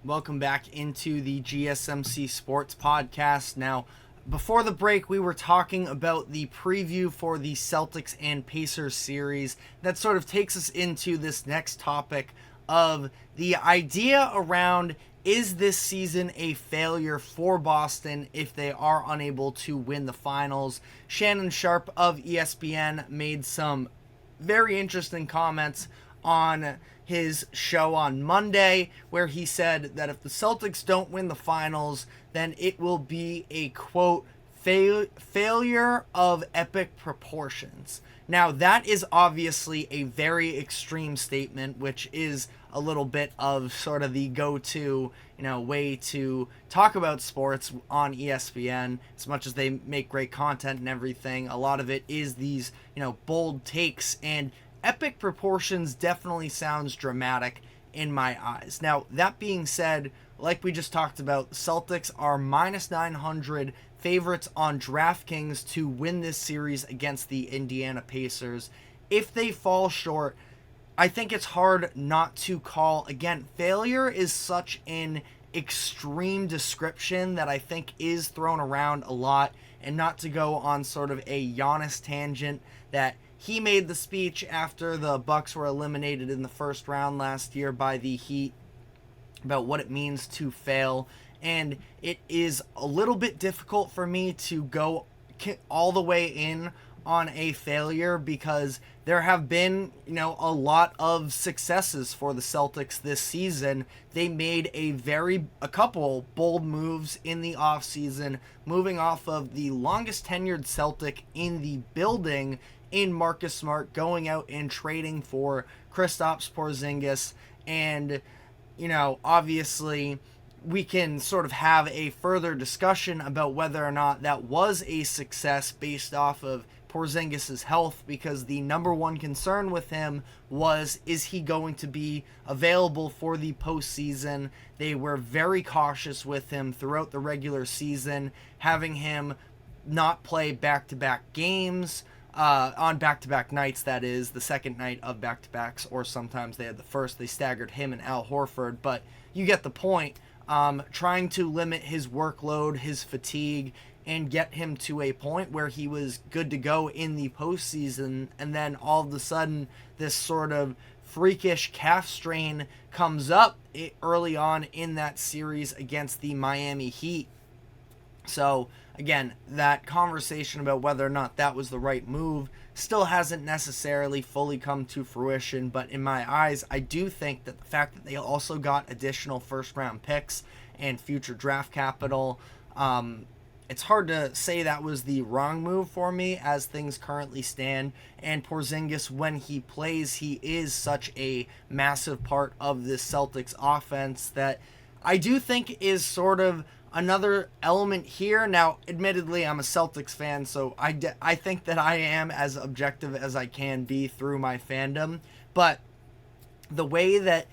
Welcome back into the GSMC Sports Podcast. Now, before the break, we were talking about the preview for the Celtics and Pacers series. That sort of takes us into this next topic of the idea around, is this season a failure for Boston if they are unable to win the finals? Shannon Sharpe of ESPN made some very interesting comments on his show on Monday, where he said that if the Celtics don't win the finals, then it will be a, quote, failure of epic proportions. Now, that is obviously a very extreme statement, which is a little bit of sort of the go-to, way to talk about sports on ESPN. As much as they make great content and everything, a lot of it is these, bold takes, and epic proportions definitely sounds dramatic in my eyes. Now, that being said, like we just talked about, the Celtics are minus 900 favorites on DraftKings to win this series against the Indiana Pacers. If they fall short, I think it's hard not to call, again, failure is such an extreme description that I think is thrown around a lot, and not to go on sort of a Giannis tangent that he made the speech after the Bucks were eliminated in the first round last year by the Heat about what it means to fail. And it is a little bit difficult for me to go all the way in on a failure, because there have been, a lot of successes for the Celtics this season. They made a couple bold moves in the offseason, moving off of the longest tenured Celtic in the building in Marcus Smart, going out and trading for Kristaps Porzingis. And, obviously we can sort of have a further discussion about whether or not that was a success based off of Porzingis' health, because the number one concern with him was, is he going to be available for the postseason? They were very cautious with him throughout the regular season, having him not play back-to-back games, on back-to-back nights, that is, the second night of back-to-backs, or sometimes they had the first. They staggered him and Al Horford, but you get the point. Trying to limit his workload, his fatigue, and get him to a point where he was good to go in the postseason, and then all of a sudden this sort of freakish calf strain comes up early on in that series against the Miami Heat. So, again, that conversation about whether or not that was the right move still hasn't necessarily fully come to fruition, but in my eyes, I do think that the fact that they also got additional first-round picks and future draft capital, it's hard to say that was the wrong move for me as things currently stand. And Porzingis, when he plays, he is such a massive part of this Celtics offense that I do think is sort of another element here. Now, admittedly, I'm a Celtics fan, so I think that I am as objective as I can be through my fandom. But the way that,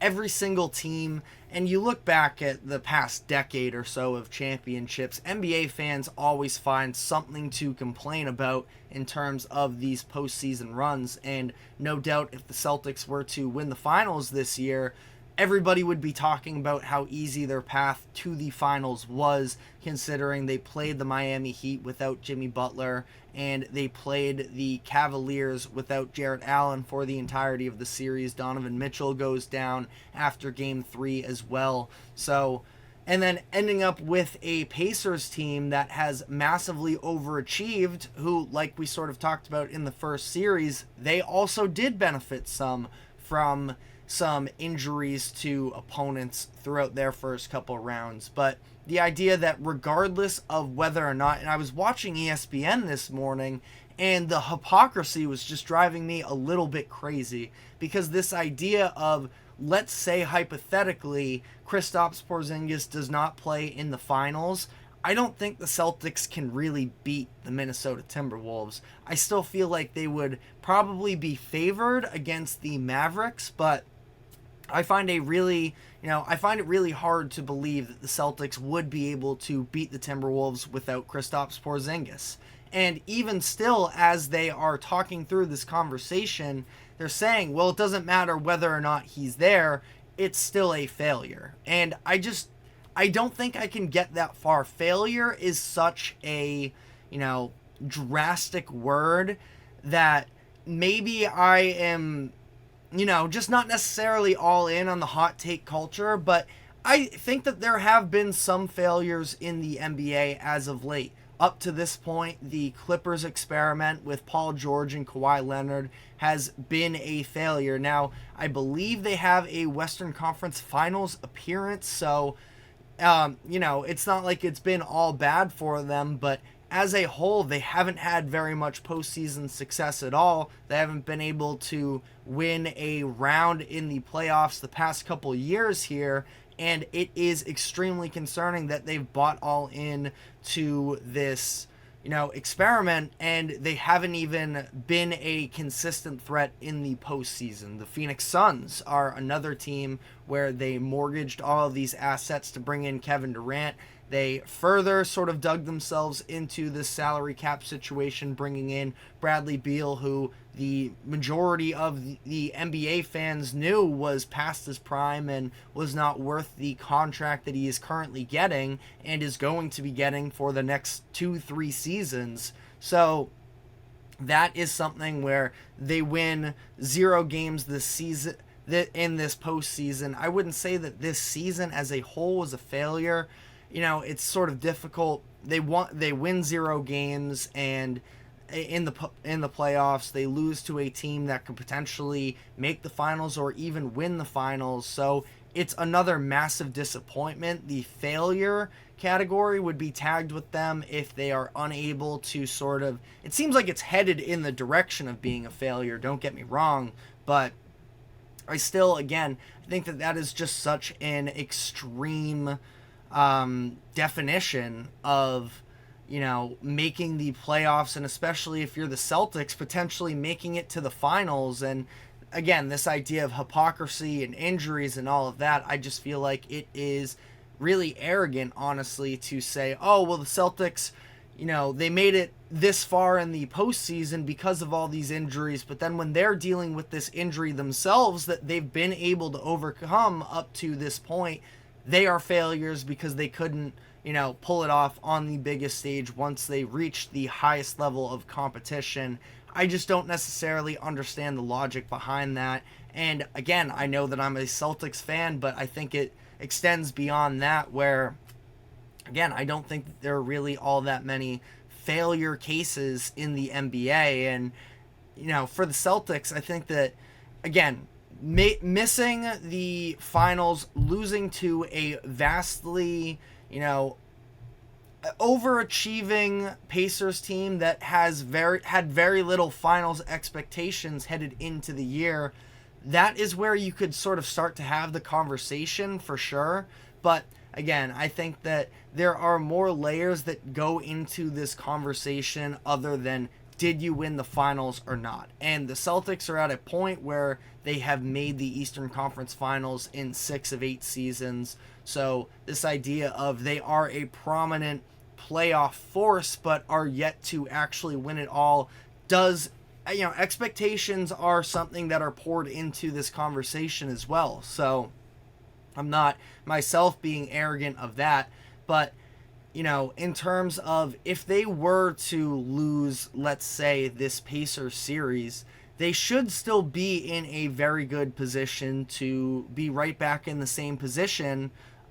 every single team, and you look back at the past decade or so of championships, NBA fans always find something to complain about in terms of these postseason runs. And no doubt if the Celtics were to win the finals this year, everybody would be talking about how easy their path to the finals was, considering they played the Miami Heat without Jimmy Butler, and they played the Cavaliers without Jarrett Allen for the entirety of the series. Donovan Mitchell goes down after Game 3 as well. So, and then ending up with a Pacers team that has massively overachieved, who, like we sort of talked about in the first series, they also did benefit some from some injuries to opponents throughout their first couple rounds. But the idea that regardless of whether or not, and I was watching ESPN this morning, and the hypocrisy was just driving me a little bit crazy, because this idea of, let's say hypothetically Kristaps Porzingis does not play in the finals, I don't think the Celtics can really beat the Minnesota Timberwolves. I still feel like they would probably be favored against the Mavericks, but I find it really hard to believe that the Celtics would be able to beat the Timberwolves without Kristaps Porzingis. And even still, as they are talking through this conversation, they're saying, well, it doesn't matter whether or not he's there. it's still a failure. And I don't think I can get that far. Failure is such a, drastic word that maybe I am, just not necessarily all in on the hot take culture, but I think that there have been some failures in the NBA as of late. Up to this point, the Clippers experiment with Paul George and Kawhi Leonard has been a failure. Now, I believe they have a Western Conference Finals appearance, so, it's not like it's been all bad for them, but as a whole, they haven't had very much postseason success at all. They haven't been able to win a round in the playoffs the past couple years here, and it is extremely concerning that they've bought all in to this, experiment, and they haven't even been a consistent threat in the postseason. The Phoenix Suns are another team where they mortgaged all of these assets to bring in Kevin Durant. They further sort of dug themselves into this salary cap situation, bringing in Bradley Beal, who the majority of the NBA fans knew was past his prime and was not worth the contract that he is currently getting and is going to be getting for the next 2-3 seasons. So that is something where they win 0 games this season. In this postseason, I wouldn't say that this season as a whole was a failure. It's sort of difficult. They win 0 games, and in the playoffs they lose to a team that could potentially make the finals or even win the finals. So it's another massive disappointment. The failure category would be tagged with them if they are unable to sort of, it seems like it's headed in the direction of being a failure, don't get me wrong, but I still, again, think that is just such an extreme definition of, making the playoffs, and especially if you're the Celtics, potentially making it to the finals. And again, this idea of hypocrisy and injuries and all of that, I just feel like it is really arrogant, honestly, to say, oh, well, the Celtics, they made it this far in the postseason because of all these injuries, but then when they're dealing with this injury themselves that they've been able to overcome up to this point, they are failures because they couldn't, pull it off on the biggest stage once they reached the highest level of competition. I just don't necessarily understand the logic behind that. And again, I know that I'm a Celtics fan, but I think it extends beyond that, where, again, I don't think that there are really all that many failure cases in the NBA. And, for the Celtics, I think that, again, missing the finals, losing to a vastly, overachieving Pacers team that had very little finals expectations headed into the year, that is where you could sort of start to have the conversation for sure. But again, I think that there are more layers that go into this conversation other than did you win the finals or not. And the Celtics are at a point where they have made the Eastern Conference Finals in 6 of 8 seasons. So this idea of they are a prominent playoff force but are yet to actually win it all does, expectations are something that are poured into this conversation as well. So I'm not myself being arrogant of that, but in terms of if they were to lose, let's say, this Pacers series, they should still be in a very good position to be right back in the same position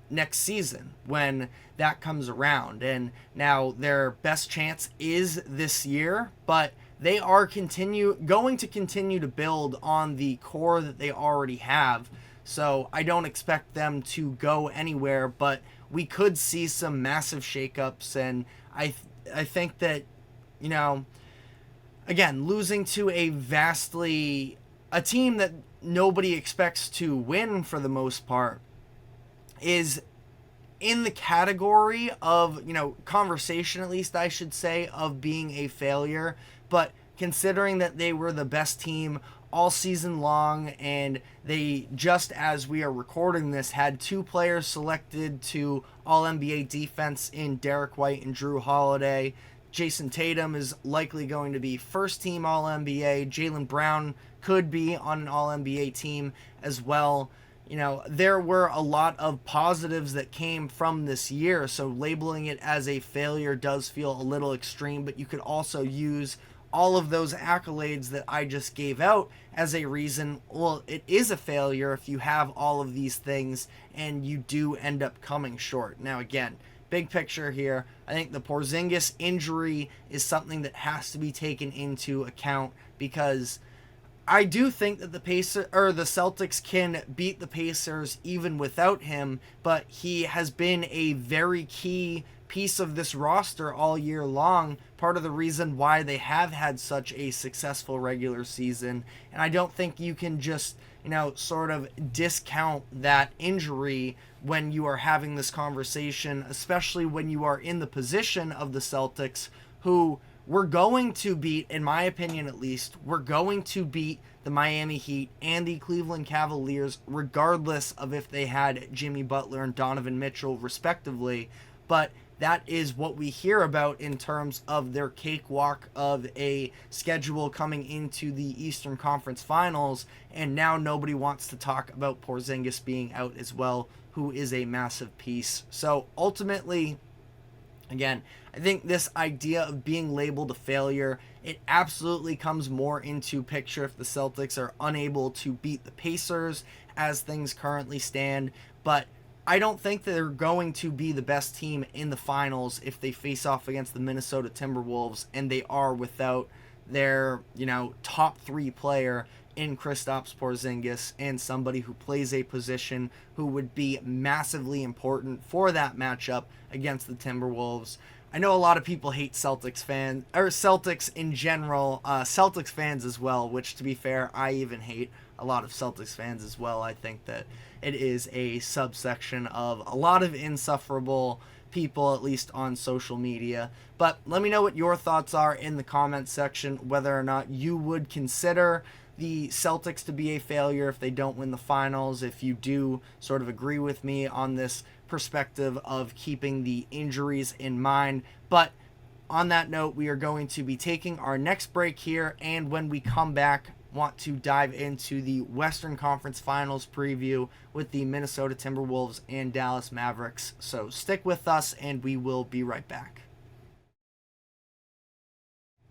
next season when that comes around. And now their best chance is this year, but they are going to continue to build on the core that they already have. So I don't expect them to go anywhere, but we could see some massive shakeups. And I think that, again, losing to a team that nobody expects to win for the most part is in the category of, conversation, at least I should say, of being a failure. But considering that they were the best team all season long, and they, just as we are recording this, had 2 players selected to All-NBA defense in Derek White and Drew Holiday. Jason Tatum is likely going to be first-team All-NBA. Jaylen Brown could be on an All-NBA team as well. there were a lot of positives that came from this year. So labeling it as a failure does feel a little extreme, but you could also use all of those accolades that I just gave out as a reason, well, it is a failure if you have all of these things and you do end up coming short. Now, again, big picture here, I think the Porzingis injury is something that has to be taken into account, because I do think that the Celtics can beat the Pacers even without him, but he has been a very key piece of this roster all year long, part of the reason why they have had such a successful regular season. And I don't think you can just, sort of discount that injury when you are having this conversation, especially when you are in the position of the Celtics, who we're going to beat, in my opinion at least, we're going to beat the Miami Heat and the Cleveland Cavaliers, regardless of if they had Jimmy Butler and Donovan Mitchell, respectively. But that is what we hear about in terms of their cakewalk of a schedule coming into the Eastern Conference Finals, and now nobody wants to talk about Porzingis being out as well, who is a massive piece. So ultimately, again, I think this idea of being labeled a failure, it absolutely comes more into picture if the Celtics are unable to beat the Pacers as things currently stand. But I don't think they're going to be the best team in the finals if they face off against the Minnesota Timberwolves, and they are without their, top 3 player in Kristaps Porzingis, and somebody who plays a position who would be massively important for that matchup against the Timberwolves. I know a lot of people hate Celtics fans, or Celtics in general, Celtics fans as well, which, to be fair, I even hate a lot of Celtics fans as well. I think that it is a subsection of a lot of insufferable people, at least on social media. But let me know what your thoughts are in the comments section, whether or not you would consider the Celtics to be a failure if they don't win the finals, if you do sort of agree with me on this perspective of keeping the injuries in mind. But on that note, we are going to be taking our next break here, and when we come back, want to dive into the Western Conference Finals preview with the Minnesota Timberwolves and Dallas Mavericks. So stick with us, and we will be right back.